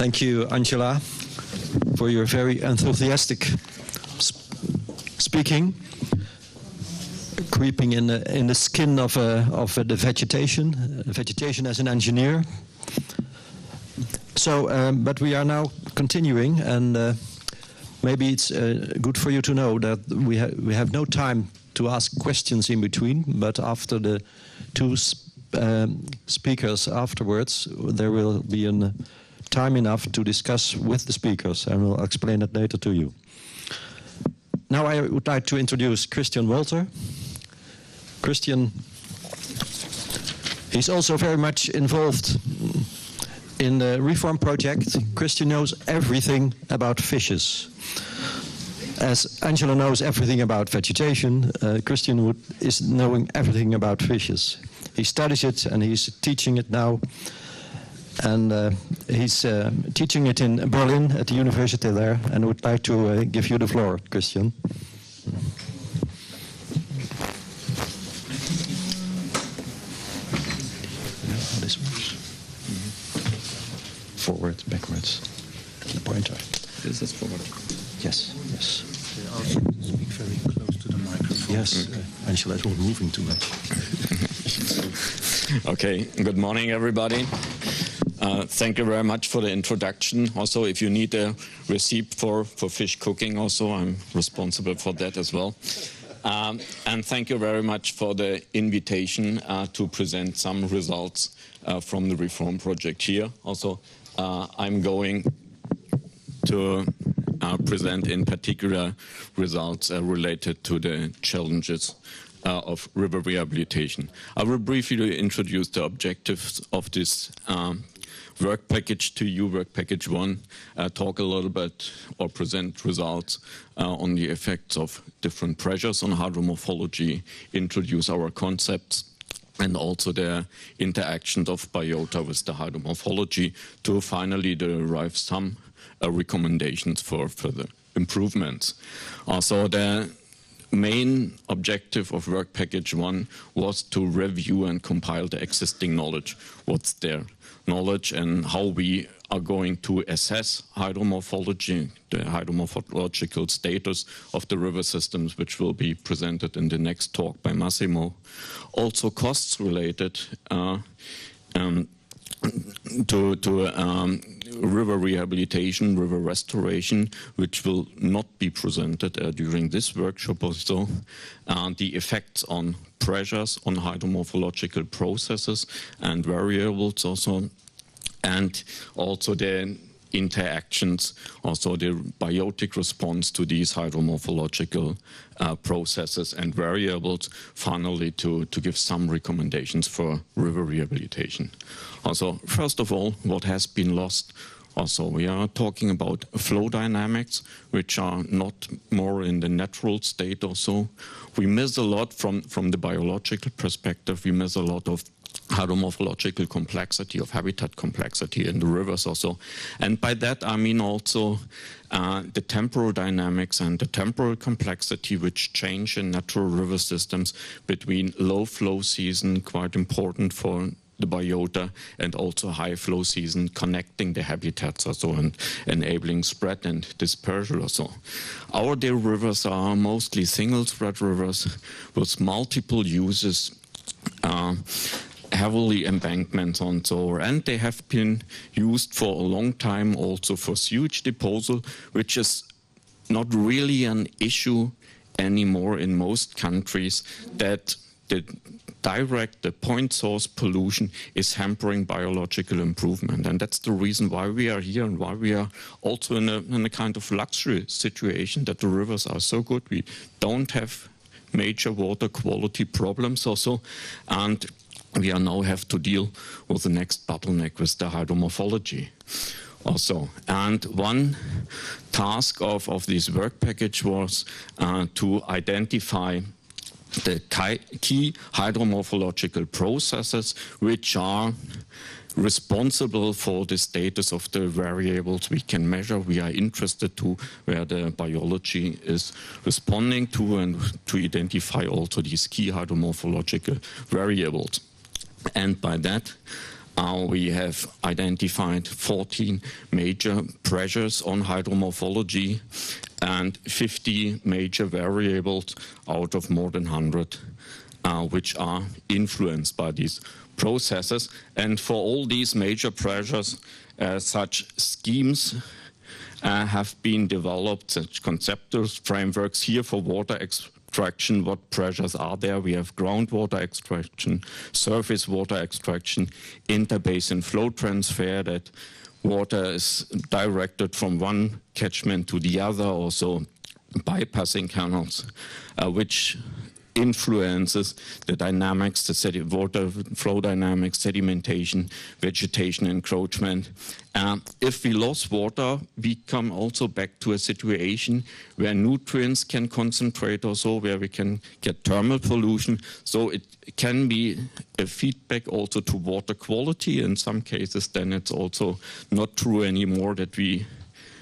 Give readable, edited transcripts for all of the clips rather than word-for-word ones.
Thank you, Angela, for your very enthusiastic speaking, creeping in the skin of the vegetation as an engineer. So, but we are now continuing, and maybe it's good for you to know that we have no time to ask questions in between, but after the two speakers afterwards, there will be time enough to discuss with the speakers, and we'll explain it later to you. Now I would like to introduce Christian Wolter. Christian, he's also very much involved in the reform project. Christian knows everything about fishes. As Angela knows everything about vegetation, Christian is knowing everything about fishes. He studies it and he's teaching it now. And he's teaching it in Berlin at the university there, and would like to give you the floor, Christian. This works. Forward, backwards. The pointer. This is forward. Yes, yes. Also speak very close to the microphone. Yes, Angela is not moving too much. Okay, good morning, everybody. Thank you very much for the introduction. Also, if you need a receipt for fish cooking also, I'm responsible for that as well. And thank you very much for the invitation to present some results from the reform project here. Also, I'm going to present in particular results related to the challenges of river rehabilitation. I will briefly introduce the objectives of this work package to you, work package 1, talk a little bit or present results on the effects of different pressures on hydromorphology, introduce our concepts, and also the interactions of biota with the hydromorphology to finally derive some recommendations for further improvements. Also, the main objective of work package 1 was to review and compile the existing knowledge, what's their knowledge and how we are going to assess hydromorphology, the hydromorphological status of the river systems, which will be presented in the next talk by Massimo. Also costs related to river rehabilitation, river restoration, which will not be presented during this workshop also. The effects on pressures on hydromorphological processes and variables also, and also the interactions, also the biotic response to these hydromorphological processes and variables, finally to give some recommendations for river rehabilitation. Also, first of all, what has been lost? Also, we are talking about flow dynamics, which are not more in the natural state or so. We miss a lot from the biological perspective. We miss a lot of hydromorphological complexity, of habitat complexity in the rivers also. And by that I mean also the temporal dynamics and the temporal complexity which change in natural river systems between low flow season, quite important for the biota, and also high flow season, connecting the habitats also and enabling spread and dispersal also. Our dear rivers are mostly single spread rivers with multiple uses, heavily embankments on so, and they have been used for a long time also for sewage disposal, which is not really an issue anymore in most countries, that the point source pollution is hampering biological improvement. And that's the reason why we are here and why we are also in a kind of luxury situation, that the rivers are so good. We don't have major water quality problems also, and we now have to deal with the next bottleneck with the hydromorphology also. And one task of this work package was to identify the key hydromorphological processes which are responsible for the status of the variables we can measure. We are interested to where the biology is responding to, and to identify also these key hydromorphological variables. And by that, We have identified 14 major pressures on hydromorphology and 50 major variables out of more than 100, which are influenced by these processes. And for all these major pressures, such schemes have been developed, such conceptual frameworks here for water extraction. What pressures are there? We have groundwater extraction, surface water extraction, interbasin flow transfer, that water is directed from one catchment to the other, also bypassing canals, which influences the dynamics, the water flow dynamics, sedimentation, vegetation encroachment. If we lose water, we come also back to a situation where nutrients can concentrate also, where we can get thermal pollution. So it can be a feedback also to water quality. In some cases, then it's also not true anymore that we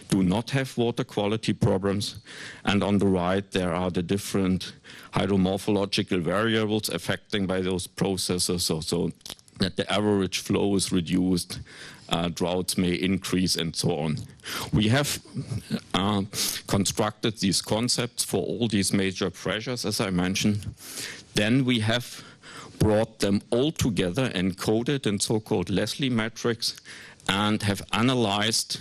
do not have water quality problems. And on the right, there are the different hydromorphological variables affecting by those processes, so that the average flow is reduced, droughts may increase, and so on. We have constructed these concepts for all these major pressures, as I mentioned. Then we have brought them all together and coded in so-called Leslie metrics and have analyzed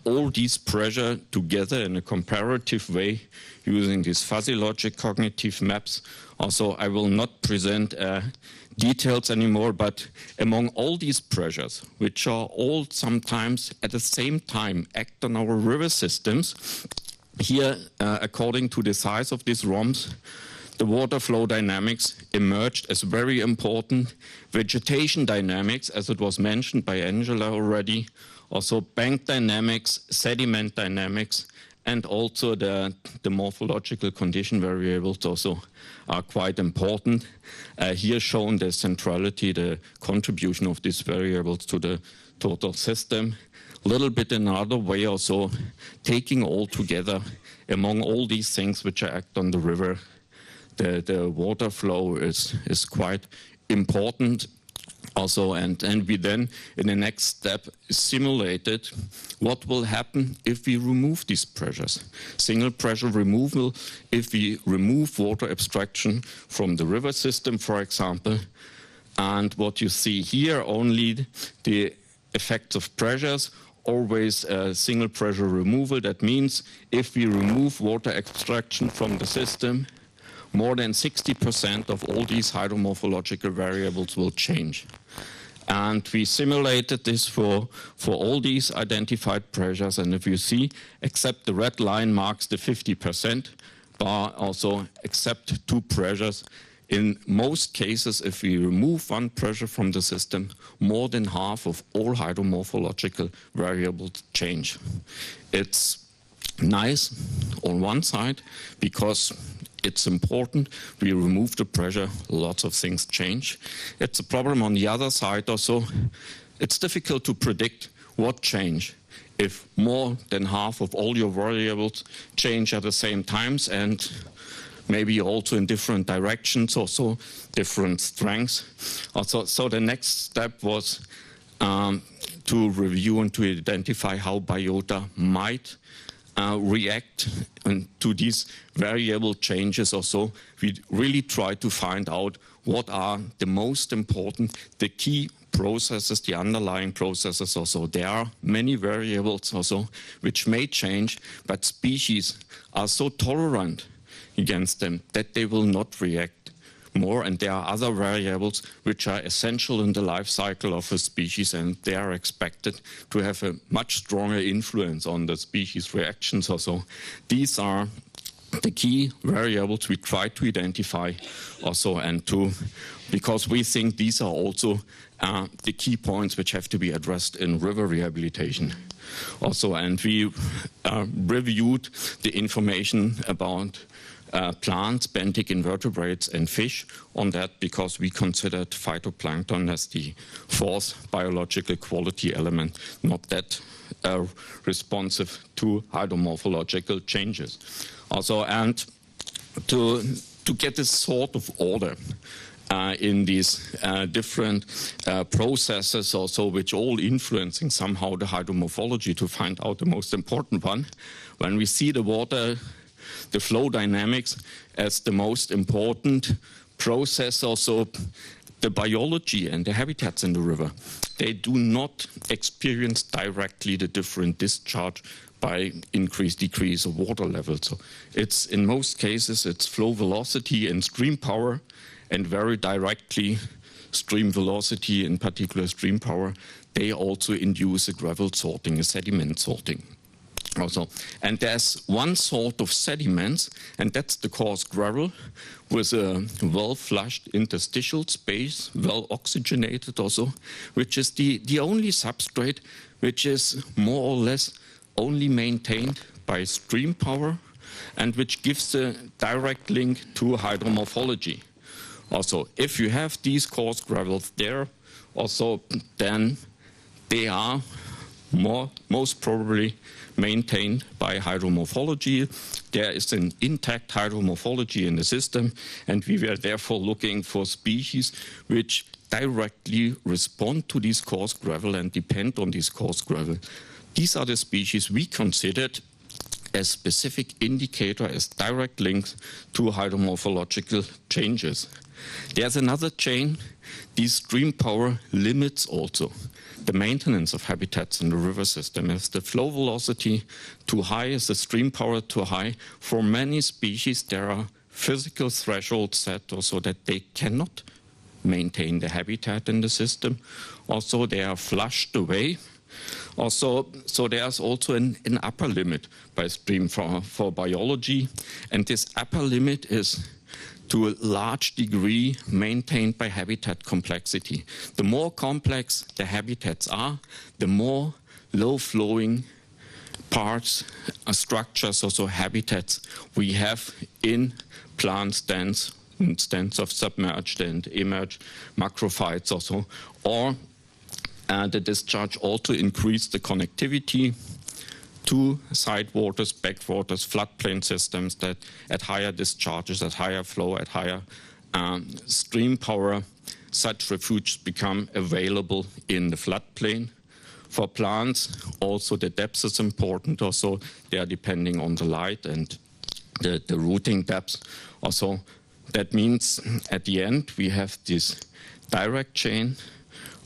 all these pressure together in a comparative way using these fuzzy logic cognitive maps. Also, I will not present details anymore, but among all these pressures, which are all sometimes at the same time act on our river systems, here, according to the size of these ROMs, the water flow dynamics emerged as very important. Vegetation dynamics, as it was mentioned by Angela already, also bank dynamics, sediment dynamics, and also the morphological condition variables also are quite important. Here shown the centrality, the contribution of these variables to the total system. A little bit another way also, taking all together among all these things which act on the river, the water flow is quite important. Also, and we then, in the next step, simulated what will happen if we remove these pressures. Single pressure removal, if we remove water abstraction from the river system, for example. And what you see here, only the effects of pressures, always single pressure removal. That means if we remove water abstraction from the system, more than 60% of all these hydromorphological variables will change. And we simulated this for all these identified pressures. And if you see, except the red line marks the 50% bar, also except two pressures. In most cases, if we remove one pressure from the system, more than half of all hydromorphological variables change. It's nice on one side because it's important. We remove the pressure, lots of things change. It's a problem on the other side also. It's difficult to predict what change if more than half of all your variables change at the same times and maybe also in different directions, also different strengths. Also, so the next step was to review and to identify how biota might react to these variable changes. Also, we really try to find out what are the most important, the key processes, the underlying processes. Also, there are many variables also which may change, but species are so tolerant against them that they will not react more, and there are other variables which are essential in the life cycle of a species, and they are expected to have a much stronger influence on the species reactions also. These are the key variables we try to identify also, and because we think these are also the key points which have to be addressed in river rehabilitation. Also, and we reviewed the information about plants, benthic invertebrates, and fish on that because we considered phytoplankton as the fourth biological quality element, not that responsive to hydromorphological changes. Also, and to get this sort of order, in these different processes also, which all influencing somehow the hydromorphology, to find out the most important one. When we see the water, the flow dynamics as the most important process, also the biology and the habitats in the river, they do not experience directly the different discharge by increase, decrease of water level. So it's, in most cases, it's flow velocity and stream power, and very directly stream velocity, in particular stream power, they also induce a gravel sorting, a sediment sorting. Also, and there's one sort of sediments, and that's the coarse gravel, with a well-flushed interstitial space, well oxygenated also, which is the only substrate which is more or less only maintained by stream power, and which gives a direct link to hydromorphology. Also, if you have these coarse gravels there, also then they are most probably maintained by hydromorphology. There is an intact hydromorphology in the system, and we were therefore looking for species which directly respond to these coarse gravel and depend on these coarse gravel. These are the species we considered as specific indicator, as direct links to hydromorphological changes. There's another chain. These stream power limits also the maintenance of habitats in the river system. If the flow velocity too high, is the stream power too high, for many species there are physical thresholds set also that they cannot maintain the habitat in the system. Also, they are flushed away. Also, so there's also an upper limit by stream for biology, and this upper limit is to a large degree maintained by habitat complexity. The more complex the habitats are, the more low-flowing parts, structures, also habitats we have in plant stands of submerged and emerged macrophytes also, or the discharge also increase the connectivity to sidewaters, backwaters, floodplain systems that at higher discharges, at higher flow, at higher stream power, such refuges become available in the floodplain. For plants, also the depth is important. Also, they are depending on the light and the rooting depth. Also, that means at the end we have this direct chain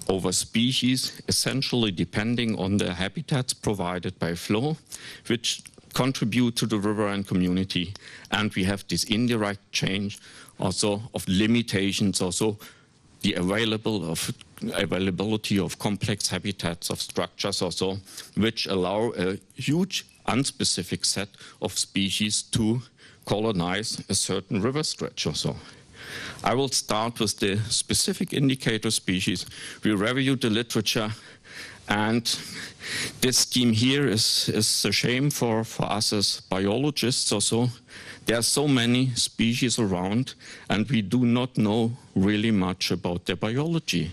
over species, essentially depending on the habitats provided by flow, which contribute to the riverine community. And we have this indirect change also of limitations, also the availability of complex habitats, of structures also, which allow a huge unspecific set of species to colonize a certain river stretch also. I will start with the specific indicator species. We reviewed the literature, and this scheme here is a shame for us as biologists also. There are so many species around, and we do not know really much about their biology.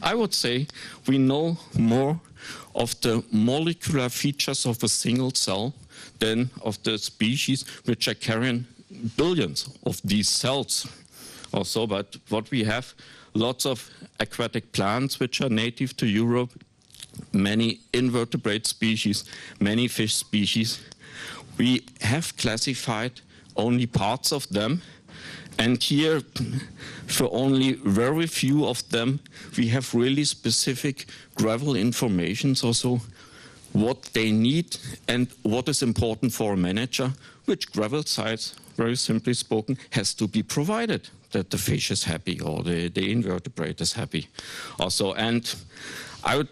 I would say we know more of the molecular features of a single cell than of the species which are carrying billions of these cells also. But what we have, lots of aquatic plants which are native to Europe, many invertebrate species, many fish species. We have classified only parts of them, and here for only very few of them we have really specific gravel information also, what they need and what is important for a manager, which gravel sites, very simply spoken, has to be provided that the fish is happy or the invertebrate is happy also. And I would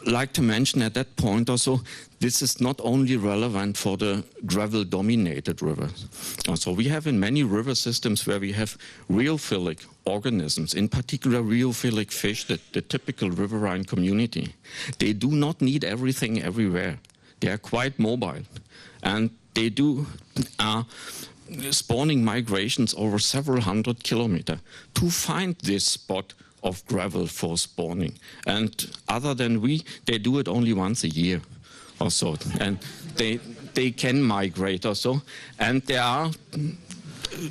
like to mention at that point also, this is not only relevant for the gravel-dominated rivers. Also, we have in many river systems where we have rheophilic organisms, in particular rheophilic fish, the typical riverine community. They do not need everything everywhere. They are quite mobile, and they do spawning migrations over several hundred kilometers to find this spot of gravel for spawning. And other than they do it only once a year or so. And they can migrate also. And there are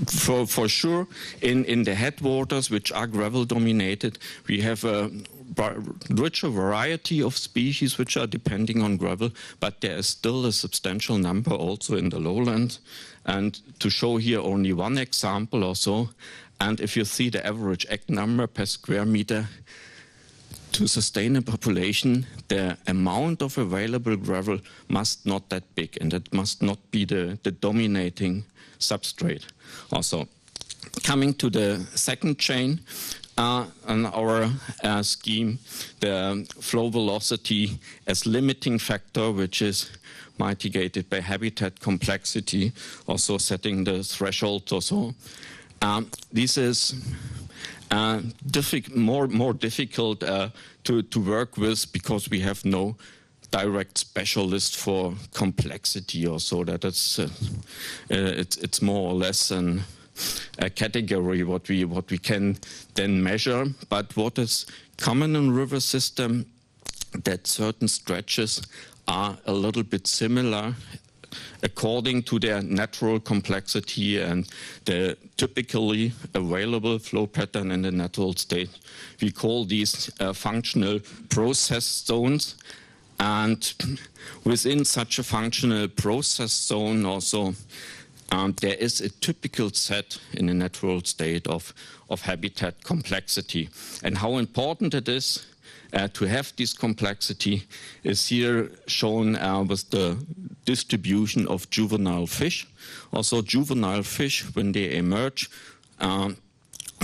for sure, in the headwaters, which are gravel dominated, we have a richer variety of species which are depending on gravel, but there is still a substantial number also in the lowlands. And to show here only one example or so, and if you see the average egg number per square meter, to sustain a population, the amount of available gravel must not that big, and it must not be the dominating substrate. Also, coming to the second chain on our scheme, the flow velocity as limiting factor, which is mitigated by habitat complexity, also setting the threshold or so. This is more difficult to work with because we have no direct specialist for complexity or so. That it's more or less a category what we can then measure. But what is common in river system, that certain stretches are a little bit similar according to their natural complexity and the typically available flow pattern in the natural state. We call these functional process zones. And within such a functional process zone also, there is a typical set in a natural state of habitat complexity. And how important it is to have this complexity is here shown with the distribution of juvenile fish. Also juvenile fish, when they emerge,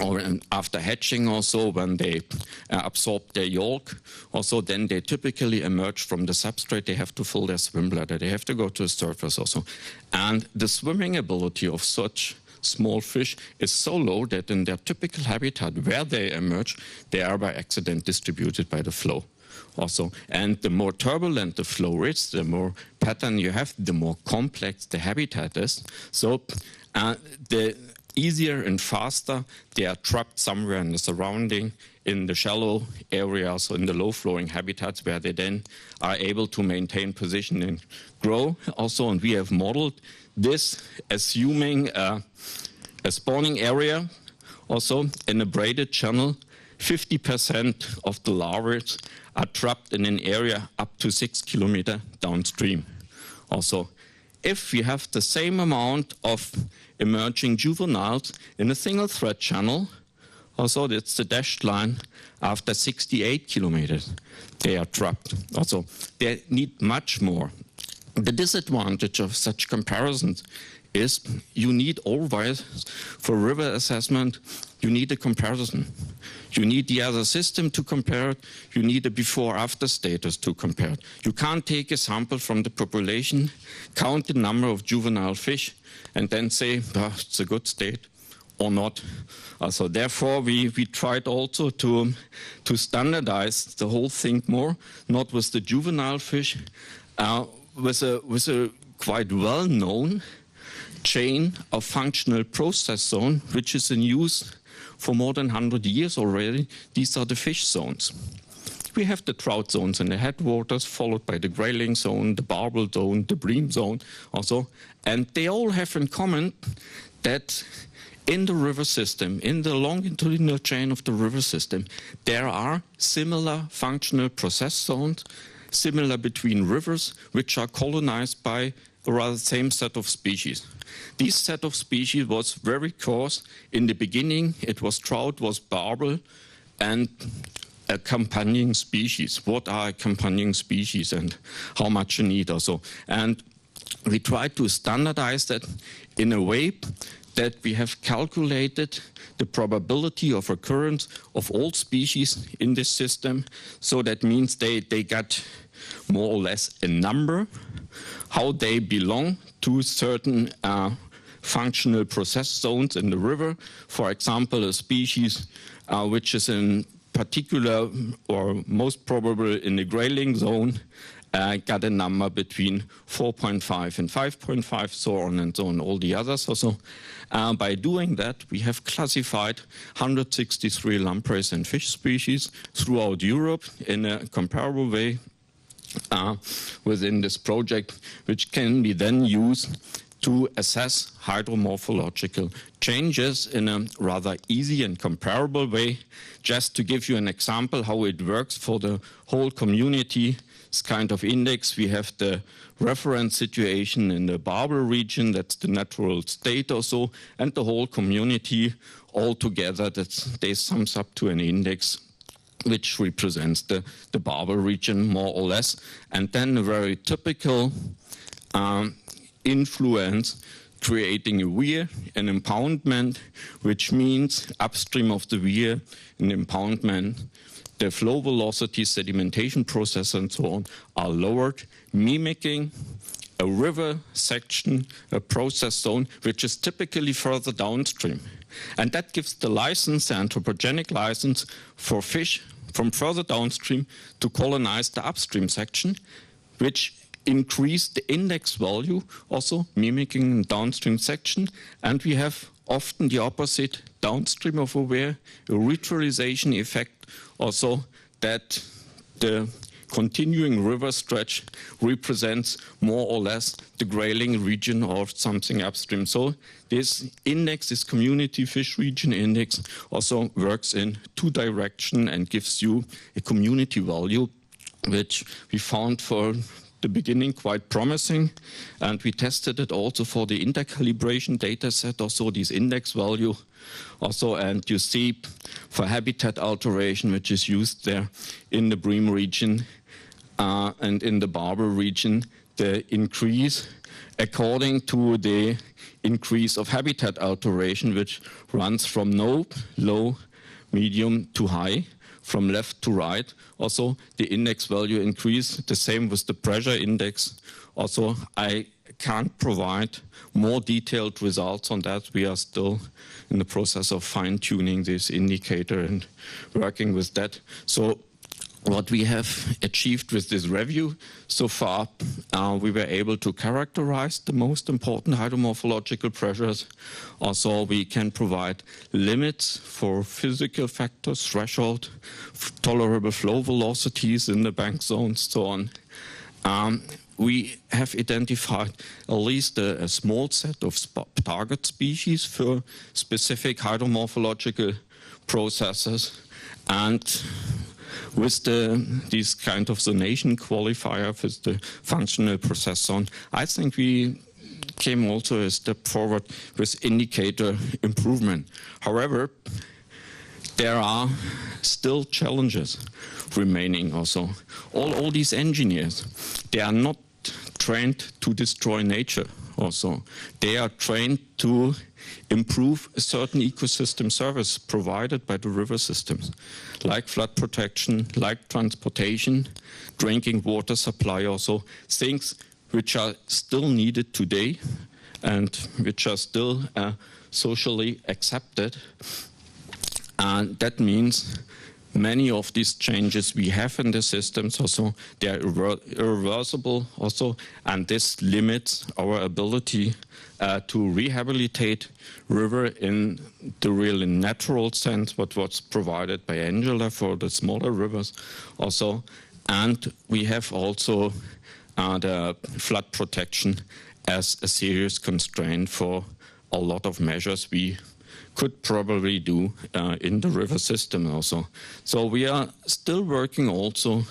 or after hatching also, when they absorb their yolk, also then they typically emerge from the substrate. They have to fill their swim bladder. They have to go to the surface also. And the swimming ability of such small fish is so low that in their typical habitat where they emerge, they are by accident distributed by the flow also. And the more turbulent the flow is, the more pattern you have, the more complex the habitat is. So the easier and faster they are trapped somewhere in the surrounding, in the shallow areas, or in the low-flowing habitats where they then are able to maintain position and grow also. And we have modeled this assuming a spawning area also in a braided channel. 50% of the larvae are trapped in an area up to 6 kilometers downstream. Also, if we have the same amount of emerging juveniles in a single thread channel, also that's the dashed line, after 68 kilometers, they are trapped. Also, they need much more. The disadvantage of such comparisons is you need always, for river assessment, you need a comparison. You need the other system to compare it. You need a before-after status to compare it. You can't take a sample from the population, count the number of juvenile fish, and then say, oh, it's a good state or not. So therefore, we tried also to standardize the whole thing more, not with the juvenile fish, with a quite well-known chain of functional process zone, which is in use for more than 100 years already. These are the fish zones. We have the trout zones in the headwaters, followed by the grayling zone, the barbel zone, the bream zone also. And they all have in common that in the river system, in the longitudinal chain of the river system, there are similar functional process zones, similar between rivers, which are colonized by a rather same set of species. This set of species was very coarse. In the beginning, it was trout, was barbel, and accompanying species. What are accompanying species and how much you need also? And we tried to standardize that in a way that we have calculated the probability of occurrence of all species in this system. So that means they got more or less a number, how they belong to certain functional process zones in the river. For example, a species which is in particular or most probable in the grayling zone got a number between 4.5 and 5.5, so on and so on, all the others also. By doing that, we have classified 163 lampreys and fish species throughout Europe in a comparable way within this project, which can be then used to assess hydromorphological changes in a rather easy and comparable way. Just to give you an example how it works for the whole community, this kind of index, we have the reference situation in the Babel region, that's the natural state or so, and the whole community all together, they sums up to an index which represents the Babel region more or less. And then a very typical influence creating a weir, an impoundment, which means upstream of the weir, an impoundment, the flow velocity, sedimentation process and so on are lowered, mimicking a river section, a process zone, which is typically further downstream. And that gives the license, the anthropogenic license for fish from further downstream to colonize the upstream section, which increase the index value, also mimicking the downstream section. And we have often the opposite downstream of a weir, a ritualization effect, also that the continuing river stretch represents more or less the grayling region or something upstream. So this index, this community fish region index, also works in two directions and gives you a community value, which we found for the beginning quite promising, and we tested it also for the intercalibration data set, also this index value also, and you see for habitat alteration, which is used there in the Bream region and in the Babel region, the increase according to the increase of habitat alteration, which runs from no, low, medium to high, from left to right. Also, the index value increase, the same with the pressure index. Also, I can't provide more detailed results on that. We are still in the process of fine-tuning this indicator and working with that. So what we have achieved with this review so far, we were able to characterize the most important hydromorphological pressures. Also, we can provide limits for physical factors, threshold, tolerable flow velocities in the bank zones, so on. We have identified at least a small set of target species for specific hydromorphological processes, and with this kind of zonation qualifier with the functional process zone, I think we came also a step forward with indicator improvement. However, there are still challenges remaining also. All these engineers, they are not trained to destroy nature also. They are trained to improve a certain ecosystem service provided by the river systems, like flood protection, like transportation, drinking water supply also, things which are still needed today and which are still socially accepted. And that means many of these changes we have in the systems also, they are irreversible also, and this limits our ability to rehabilitate river in the really natural sense, what was provided by Angela for the smaller rivers also. And we have also the flood protection as a serious constraint for a lot of measures we could probably do in the river system also. So we are still working also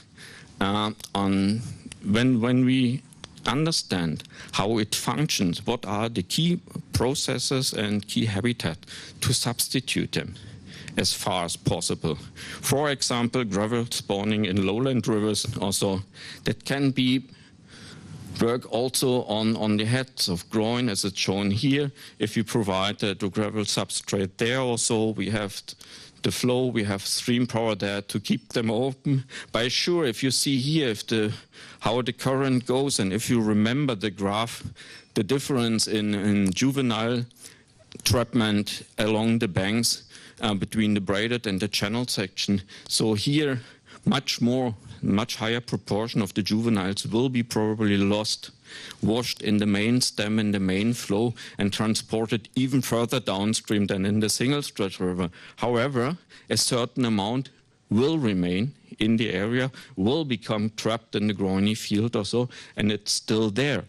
on when we understand how it functions, what are the key processes and key habitat, to substitute them as far as possible. For example, gravel spawning in lowland rivers also, that can be work also on the heads of groin, as it's shown here. If you provide the gravel substrate there also, we have the flow, we have stream power there to keep them open. By sure, if you see here how the current goes, and if you remember the graph, the difference in juvenile trapment along the banks between the braided and the channel section. So here, much higher proportion of the juveniles will be probably lost, washed in the main stem, in the main flow, and transported even further downstream than in the single stretch river. However, a certain amount will remain in the area, will become trapped in the groiny field or so, and it's still there.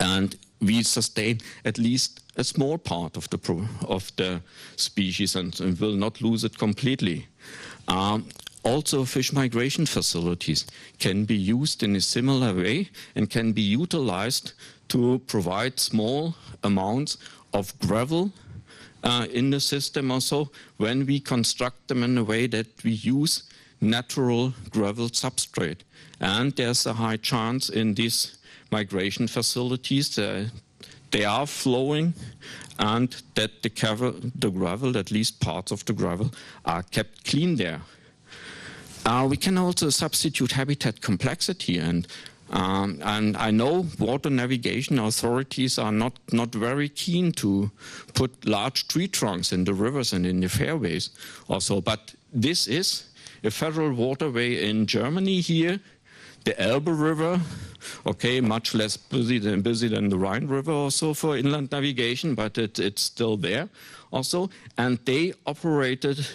And we sustain at least a small part of the species and will not lose it completely. Also, fish migration facilities can be used in a similar way and can be utilized to provide small amounts of gravel in the system also when we construct them in a way that we use natural gravel substrate. And there's a high chance in these migration facilities they are flowing and that the gravel, at least parts of the gravel, are kept clean there. We can also substitute habitat complexity, and I know water navigation authorities are not very keen to put large tree trunks in the rivers and in the fairways also, but this is a federal waterway in Germany here, the Elbe River, okay, much less busy than the Rhine River also for inland navigation, but it's still there also, and they operated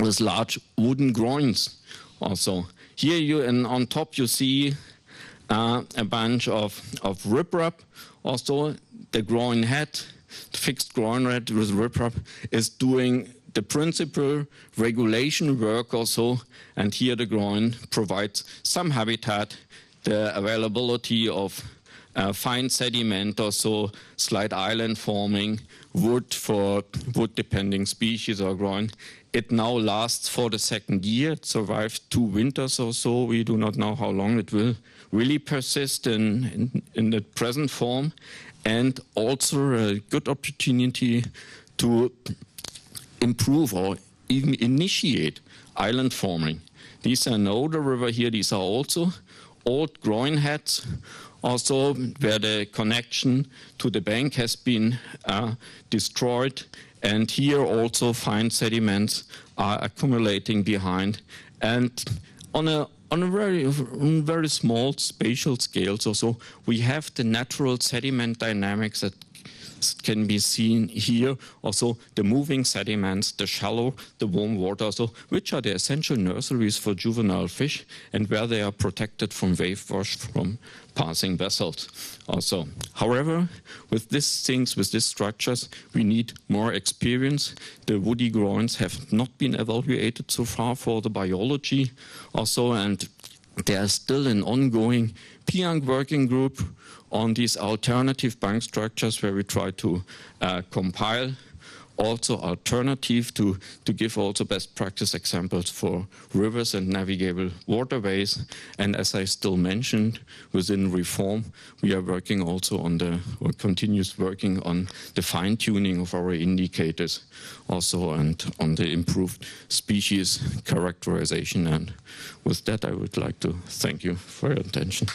with large wooden groins also. Here and on top you see a bunch of riprap. Also the groin head, the fixed groin head with riprap is doing the principal regulation work also, and here the groin provides some habitat, the availability of fine sediment, also slight island forming, wood for wood-depending species or groin. It now lasts for the second year. It survived 2 winters or so. We do not know how long it will really persist in the present form, and also a good opportunity to improve or even initiate island forming. These are an older river here. These are also old groin heads, also where the connection to the bank has been destroyed, and here also fine sediments are accumulating behind. And on a very small spatial scale, so we have the natural sediment dynamics that can be seen here. Also the moving sediments, the shallow, the warm water, so which are the essential nurseries for juvenile fish and where they are protected from wave wash from passing vessels also. However, with these structures, we need more experience. The woody groins have not been evaluated so far for the biology also, and there is still an ongoing PIANG working group on these alternative bank structures where we try to compile also alternative to give also best practice examples for rivers and navigable waterways. And as I still mentioned, within reform, we are working also on continuous working on the fine-tuning of our indicators also and on the improved species characterization. And with that, I would like to thank you for your attention.